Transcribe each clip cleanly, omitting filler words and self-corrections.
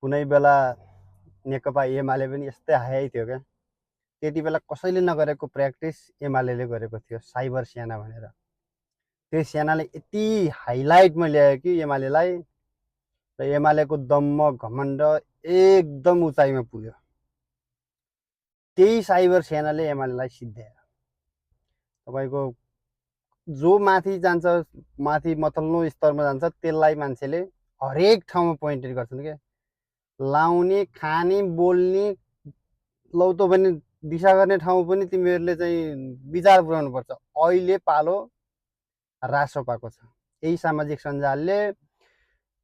कुनै बेला नेकपा एमाले पनि यस्तै हाई थियो क्या। त्यति बेला कसैले नगरेको प्र्याक्टिस एमाले गरेको थियो, साइबर सेना भनेर। त्यो सेनाले यति हाइलाइटमा ल्यायो कि एमालेलाई, र एमालेको दम्म घमण्ड एकदम उचाइमा पुग्यो। त्यही साइबर सेनाले एमालेलाई सिद्ध्यायो। तपाईँको जो माथि जान्छ, माथि मथल्लो स्तरमा जान्छ, त्यसलाई मान्छेले हरेक ठाउँमा पोइन्टेड गर्छन् क्या। लाउने, खाने, बोल्ने, लौतो पनि दिशा गर्ने ठाउँ पनि तिमीहरूले चाहिँ विचार पुर्याउनुपर्छ। अहिले पालो रासोपाको छ। यही सामाजिक सञ्जालले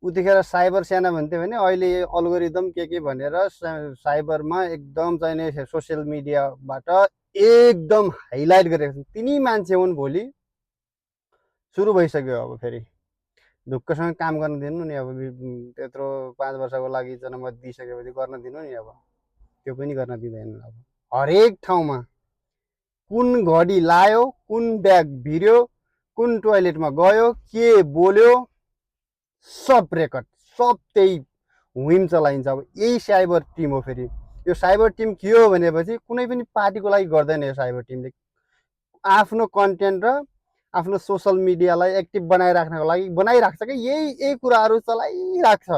उतिखेर साइबर सेना भन्थ्यो भने अहिले अल्गोरिदम के भनेर साइबरमा एकदम चाहिँ सोसियल मिडियाबाट एकदम हाइलाइट गरेको छन्। तिनी मान्छे हुन् भोलि सुरु भइसक्यो। अब फेरि ढुक्कसँग काम गर्न दिनु नि। अब त्यत्रो 5 वर्षको लागि जनमत दिइसकेपछि गर्न दिनु नि। अब त्यो पनि गर्न दिँदैन। अब हरेक ठाउँमा कुन घडी लायो, कुन ब्याग भिर्यो, कुन टोयलेटमा गयो, के बोल्यो, सब रेकर्ड, सब त्यही हुइम चलाइन्छ। अब यही साइबर टिम हो। फेरि यो साइबर टिम के हो भनेपछि कुनै पनि पार्टीको लागि गर्दैन। यो साइबर टिमले आफ्नो कन्टेन्ट र आफ्नो सोसल मिडियालाई एक्टिभ बनाइराख्नको लागि बनाइराख्छ कि यही कुराहरू चलाइराख्छ।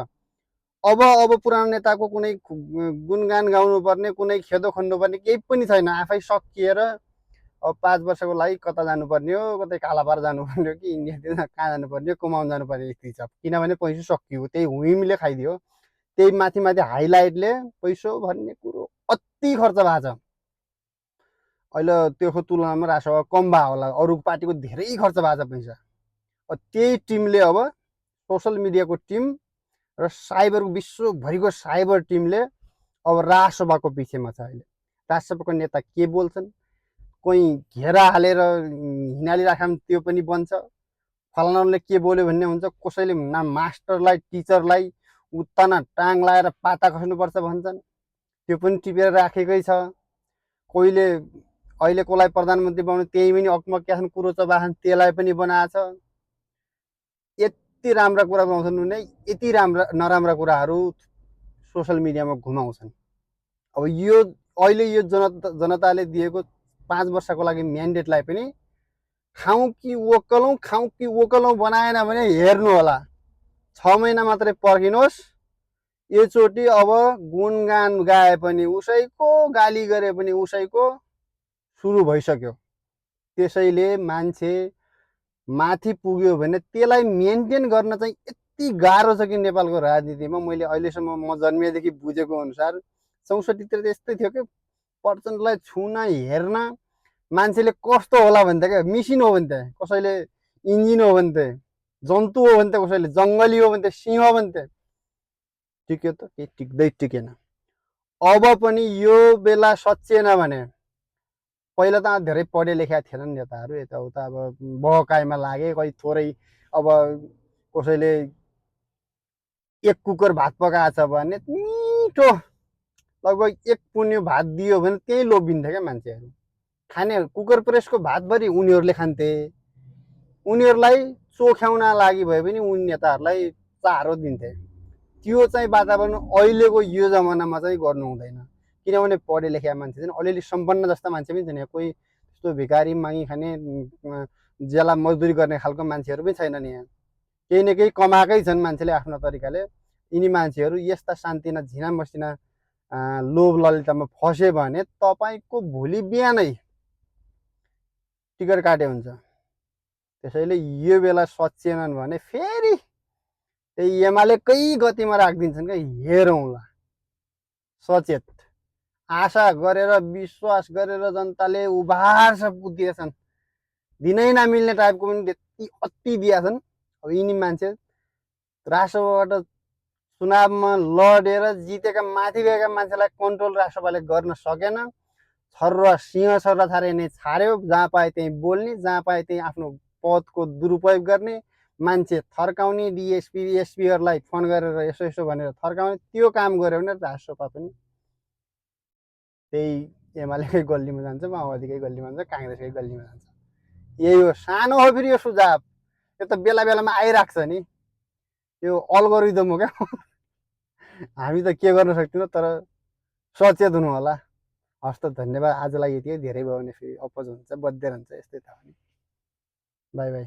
अब पुरानो नेताको कुनै गुणगान गाउनुपर्ने, कुनै खेदो खन्नुपर्ने केही पनि छैन। आफै सकिएर अब 5 वर्षको लागि कता जानुपर्ने हो, कतै कालापार जानुपर्ने हो कि इन्डियातिर कहाँ जानुपर्ने हो, कमाउन जानुपर्ने स्थिति छ। किनभने पैसा सकियो, त्यही हुइमले खाइदियो। त्यही माथि हाइलाइटले पैसा भन्ने कुरो अति खर्च भएको छ। अहिले त्यो तुलनामा रासोपा कम भयो होला, अरू पार्टीको धेरै खर्च भएको छ पैसा। त्यही टिमले अब सोसल मिडियाको टिम र साइबर विश्वभरिको साइबर टिमले अब रासोपाको पिछेमा छ। अहिले रासोपाको नेता के बोल्छन्, कोही घेरा हालेर हिँडालिराख्यो त्यो पनि बन्छ। फलानाले के बोल्यो भन्ने हुन्छ। कसैले मास्टरलाई, टिचरलाई उत्ताना टाङ लाएर पाता खस्नुपर्छ भन्छन्, त्यो पनि टिपेर राखेकै छ। कोहीले अहिले कसलाई प्रधानमन्त्री बनाउनु त्यही पनि अकमक्या छन्, कुरो चबाछन्, त्यसलाई पनि बनाएको छ। यति राम्रा कुरा बनाउँछन् भने यति नराम्रा कुराहरू सोसल मिडियामा घुमाउँछन्। अब यो अहिले यो जनताले दिएको 5 वर्षको लागि म्यान्डेटलाई पनि खाउँ कि वोकलौँ बनाएन भने हेर्नु होला। 6 महिना मात्रै पर्खिनुहोस्। योचोटि अब गुणगान गाए पनि उसैको, गाली गरे पनि उसैको सुरु भइसक्यो। त्यसैले मान्छे माथि पुग्यो भने त्यसलाई मेन्टेन गर्न चाहिँ यति गाह्रो छ कि नेपालको राजनीतिमा। मैले अहिलेसम्म म जन्मिएदेखि बुझेको अनुसार 64 तिर यस्तै थियो कि प्रचण्डलाई छुन, हेर्न मान्छेले कस्तो होला भन्थे क्या। मिसिन हो भन्थे, कसैले इन्जिन हो भन्थे, जन्तु हो भन्थे, कसैले जङ्गली हो भन्थे, सिंह भन्थे। टिक्यो त के टिक्दै टिकेन। अब पनि यो बेला सचिएन भने, पहिला त धेरै पढे लेखेका थिएनन् नेताहरू, यताउता अब बहकाइमा लागे। कोही थोरै अब कसैले एक कुकर भात पकाएछ भने मिठो लगभग 1 पुन्यो भात दियो भने त्यही लोभिन्थे क्या मान्छेहरू। खाने कुकर प्रेसको भातभरि उनीहरूले खान्थे। उनीहरूलाई चोख्याउन लागि भए पनि उनी नेताहरूलाई चारो दिन्थे। त्यो चाहिँ वातावरण अहिलेको यो जमानामा चाहिँ गर्नु हुँदैन। किनभने पढे लेखेका मान्छे चाहिँ अलिअलि सम्पन्न जस्ता मान्छे पनि छैन। कोही त्यस्तो भिखारी मागी खाने, जेला मजदुरी गर्ने खालको मान्छेहरू पनि छैनन्। यहाँ केही न केही कमाएकै छन् मान्छेले आफ्नो तरिकाले। यिनी मान्छेहरू यस्ता शान्तिना झिना मसिना लोभ ललितामा फस्यो भने तपाईँको भोलि बिहानै टिकट काटे हुन्छ। त्यसैले यो बेला सचेनन् भने फेरि त्यही एमालेकै गतिमा राखिदिन्छन् क्या। हेरौँला। सचेत आशा गरेर विश्वास गरेर जनताले उभार पुगेछन्। दिनै नमिल्ने टाइपको पनि त्यति अति दिएछन्। अब यिनी मान्छे राष्ट्रबाट चुनावमा लडेर जितेका माथि गएका मान्छेलाई कन्ट्रोल राष्ट्रपाले गर्न सकेन। छर्रा सिंह छर्रा छारे नै छार्यो। जहाँ पाए त्यहीँ बोल्ने, जहाँ पाए त्यहीँ आफ्नो पदको दुरुपयोग गर्ने, मान्छे थर्काउने, डिएसपी एसपीहरूलाई फोन गरेर यसो भनेर थर्काउने, त्यो काम गर्यो भने राष्ट्रपा पनि त्यही एमालेकै गल्लीमा जान्छ, माओवादीकै गल्लीमा जान्छ, काङ्ग्रेसकै गल्लीमा जान्छ। यही हो। सानो हो फेरि यो सुझाव। यो त बेला बेलामा आइराख्छ नि। यो अल्गोरिदम हो क्या। हामी त के गर्न सक्दैनौँ, तर सचेत हुनु होला। हस् त, धन्यवाद। आजलाई यति, धेरै भयो भने फेरि अपोज हुन्छ, बद्देर हुन्छ, यस्तै त हो नि। By by.